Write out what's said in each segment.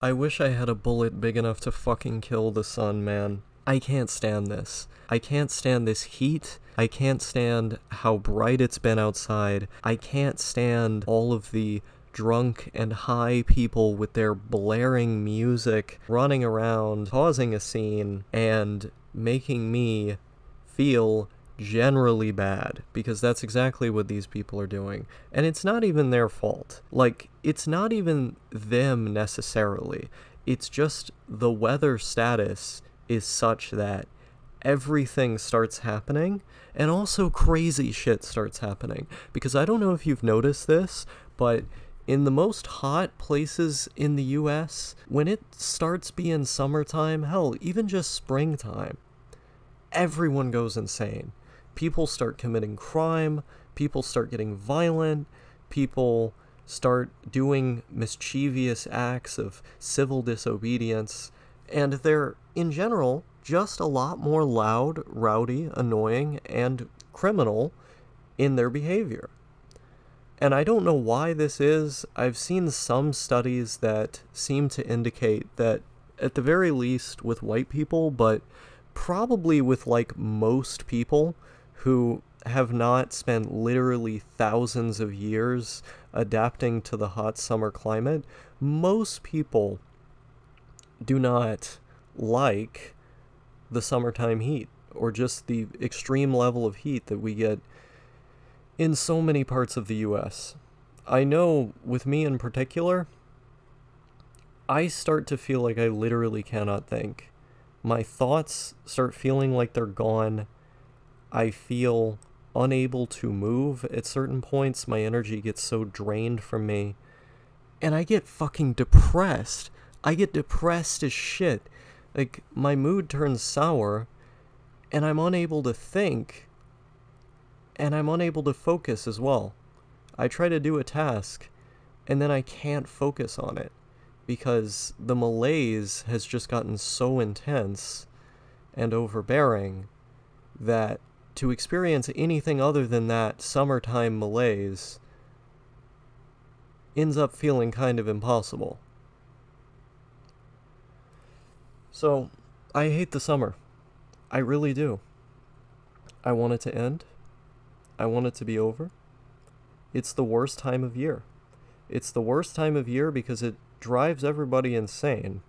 I wish I had a bullet big enough to fucking kill the sun, man. I can't stand this. I can't stand this heat. I can't stand how bright it's been outside. I can't stand all of the drunk and high people with their blaring music running around, causing a scene, and making me feel generally bad, because that's exactly what these people are doing. And it's not even their fault. Like, it's not even them necessarily. It's just the weather status is such that everything starts happening, and also crazy shit starts happening. Because I don't know if you've noticed this, but in the most hot places in the US, when it starts being summertime, hell, even just springtime, everyone goes insane. People start committing crime, people start getting violent, people start doing mischievous acts of civil disobedience, and they're, in general, just a lot more loud, rowdy, annoying, and criminal in their behavior. And I don't know why this is. I've seen some studies that seem to indicate that, at the very least with white people, but probably with like most people who have not spent literally thousands of years adapting to the hot summer climate, most people do not like the summertime heat, or just the extreme level of heat that we get in so many parts of the US. I know with me in particular, I start to feel like I literally cannot think. My thoughts start feeling like they're gone. I feel unable to move at certain points. My energy gets so drained from me. And I get fucking depressed. I get depressed as shit. Like, my mood turns sour, and I'm unable to think, and I'm unable to focus as well. I try to do a task, and then I can't focus on it, because the malaise has just gotten so intense and overbearing that to experience anything other than that summertime malaise ends up feeling kind of impossible. So, I hate the summer. I really do. I want it to end. I want it to be over. It's the worst time of year. It's the worst time of year because it drives everybody insane.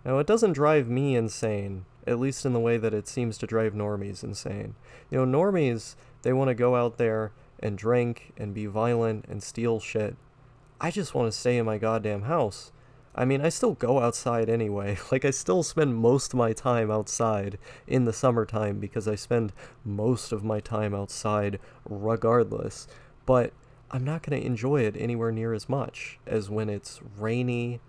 Now, it doesn't drive me insane, at least in the way that it seems to drive normies insane. You know, normies, they want to go out there and drink and be violent and steal shit. I just want to stay in my goddamn house. I mean, I still go outside anyway. Like, I still spend most of my time outside in the summertime because I spend most of my time outside regardless. But I'm not going to enjoy it anywhere near as much as when it's rainy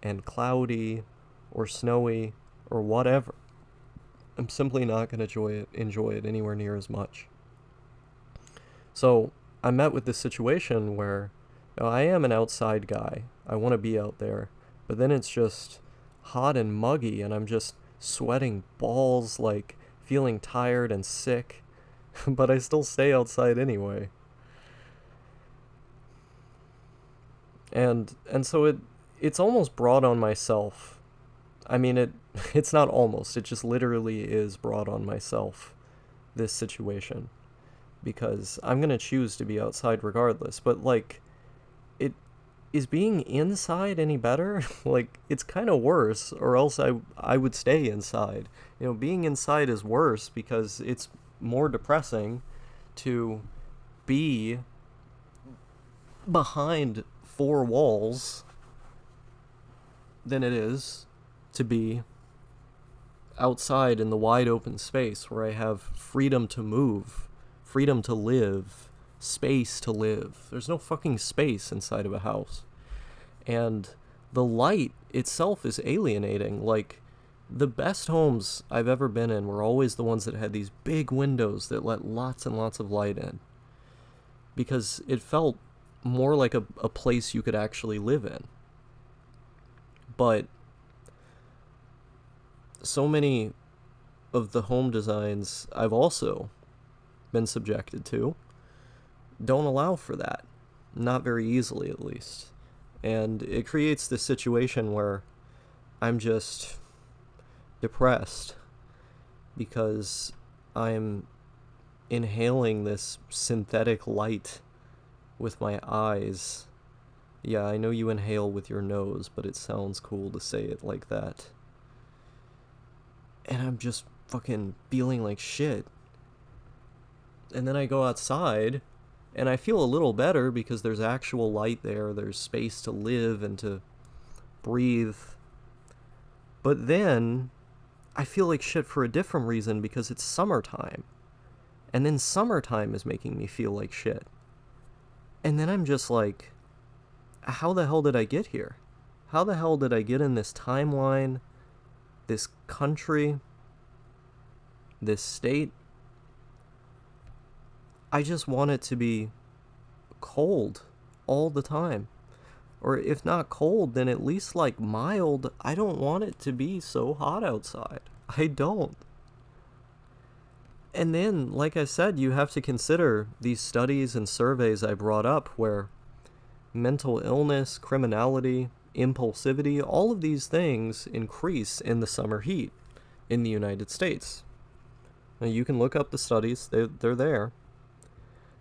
and cloudy or snowy or whatever. I'm simply not going to enjoy it anywhere near as much. So I met with this situation where, you know, I am an outside guy. I want to be out there. But then it's just hot and muggy, and I'm just sweating balls, like feeling tired and sick. But I still stay outside anyway. And so it's almost brought on myself. I mean, it's not almost, it just literally is brought on myself, this situation, because I'm going to choose to be outside regardless. But like, it is being inside any better? Like, it's kind of worse, or else I would stay inside. You know, being inside is worse because it's more depressing to be behind four walls than it is to be outside in the wide open space where I have freedom to move, freedom to live, space to live. There's no fucking space inside of a house. And the light itself is alienating. Like, the best homes I've ever been in were always the ones that had these big windows that let lots and lots of light in, because it felt more like a place you could actually live in. But so many of the home designs I've also been subjected to don't allow for that. Not very easily, at least. And it creates this situation where I'm just depressed because I'm inhaling this synthetic light with my eyes. Yeah, I know you inhale with your nose, but it sounds cool to say it like that. And I'm just fucking feeling like shit. And then I go outside, and I feel a little better because there's actual light there, there's space to live and to breathe. But then I feel like shit for a different reason because it's summertime. And then summertime is making me feel like shit. And then I'm just like, how the hell did I get here? How the hell did I get in this timeline, this country, this state? I just want it to be cold all the time. Or if not cold, then at least like mild. I don't want it to be so hot outside. I don't. And then, like I said, you have to consider these studies and surveys I brought up where mental illness, criminality, impulsivity, all of these things increase in the summer heat in the United States. Now, you can look up the studies, they're there.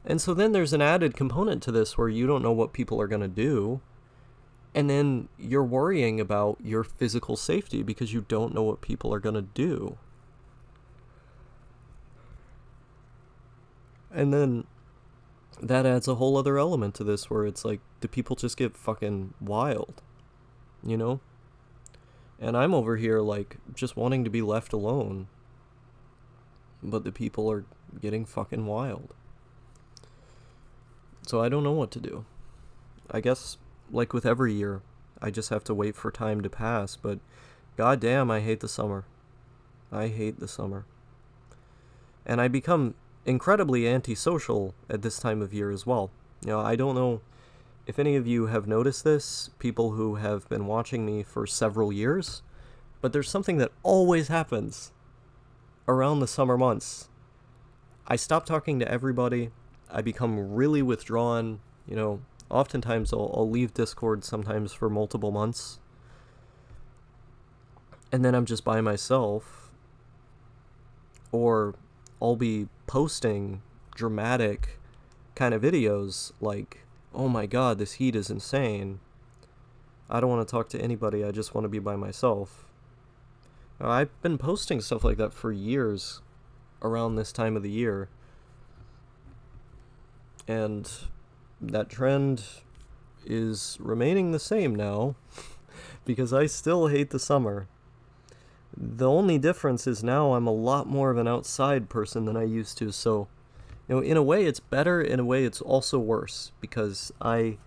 And so then there's an added component to this where you don't know what people are going to do. And then you're worrying about your physical safety because you don't know what people are going to do. And then that adds a whole other element to this where it's like, do people just get fucking wild? You know? And I'm over here like just wanting to be left alone. But the people are getting fucking wild. So I don't know what to do. I guess, like with every year, I just have to wait for time to pass, but goddamn, I hate the summer. I hate the summer. And I become incredibly antisocial at this time of year as well. You know, I don't know if any of you have noticed this, people who have been watching me for several years, but there's something that always happens around the summer months. I stop talking to everybody. I become really withdrawn. You know, oftentimes I'll leave Discord sometimes for multiple months. And then I'm just by myself. Or I'll be posting dramatic kind of videos like, oh my god, this heat is insane. I don't want to talk to anybody, I just want to be by myself. I've been posting stuff like that for years around this time of the year. And that trend is remaining the same now because I still hate the summer. The only difference is now I'm a lot more of an outside person than I used to, so, you know, in a way it's better, in a way it's also worse, because I,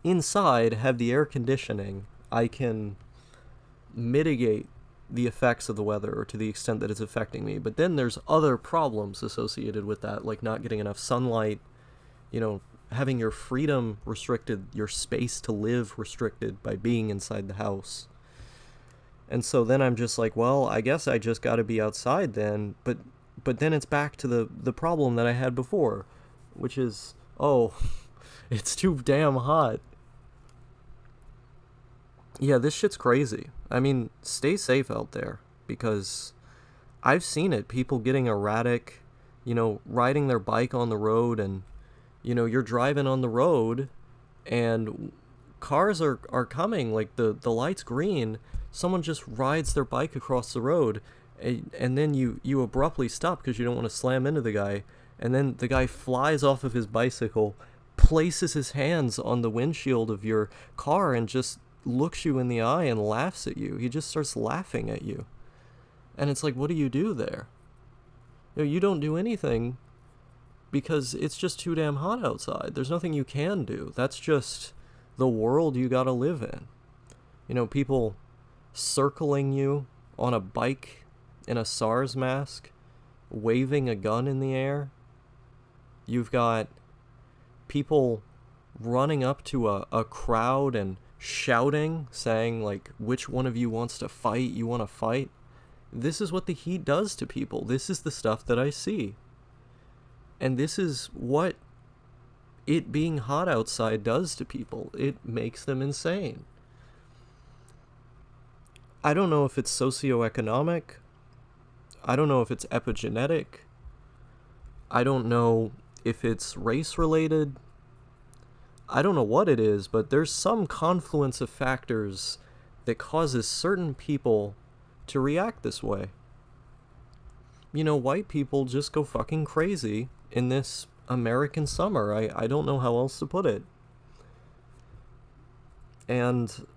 inside, have the air conditioning. I can mitigate the effects of the weather, or to the extent that it's affecting me, but then there's other problems associated with that, like not getting enough sunlight, you know, having your freedom restricted, your space to live restricted by being inside the house. And so then I'm just like, well, I guess I just got to be outside then. But then it's back to the problem that I had before, which is, oh, it's too damn hot. Yeah, this shit's crazy. I mean, stay safe out there, because I've seen it. People getting erratic, you know, riding their bike on the road, and, you know, you're driving on the road and cars are coming, like the light's green, someone just rides their bike across the road, and then you abruptly stop because you don't want to slam into the guy, and then the guy flies off of his bicycle, places his hands on the windshield of your car, and just looks you in the eye and laughs at you. He just starts laughing at you. And it's like, what do you do there? You know, you don't do anything because it's just too damn hot outside. There's nothing you can do. That's just the world you gotta live in. You know, people circling you on a bike in a SARS mask, waving a gun in the air. You've got people running up to a crowd and shouting, saying, like, which one of you wants to fight? You want to fight? This is what the heat does to people. This is the stuff that I see. And this is what it being hot outside does to people. It makes them insane. I don't know if it's socioeconomic. I don't know if it's epigenetic. I don't know if it's race related. I don't know what it is, but there's some confluence of factors that causes certain people to react this way. You know, white people just go fucking crazy in this American summer. I don't know how else to put it. And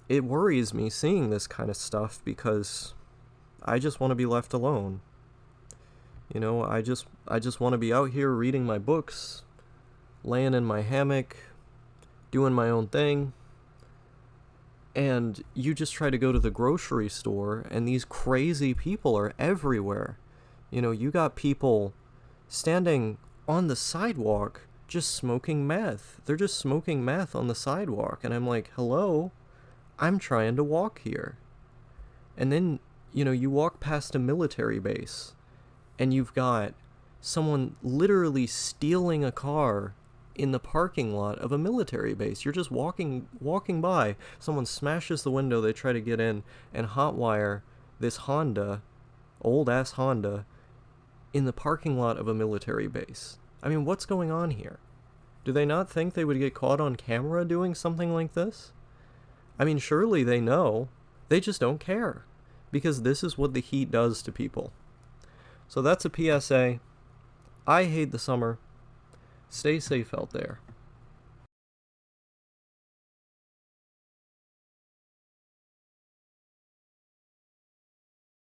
it worries me seeing this kind of stuff because I just want to be left alone. You know, I just want to be out here reading my books, laying in my hammock, doing my own thing. And you just try to go to the grocery store and these crazy people are everywhere. You know, you got people standing on the sidewalk just smoking meth. They're just smoking meth on the sidewalk. And I'm like, hello, I'm trying to walk here. And then, you know, you walk past a military base and you've got someone literally stealing a car in the parking lot of a military base. You're just walking by, someone smashes the window, they try to get in and hotwire this Honda, old ass Honda, in the parking lot of a military base. I mean, what's going on here? Do they not think they would get caught on camera doing something like this? I mean, surely they know. They just don't care. Because this is what the heat does to people. So that's a PSA. I hate the summer. Stay safe out there.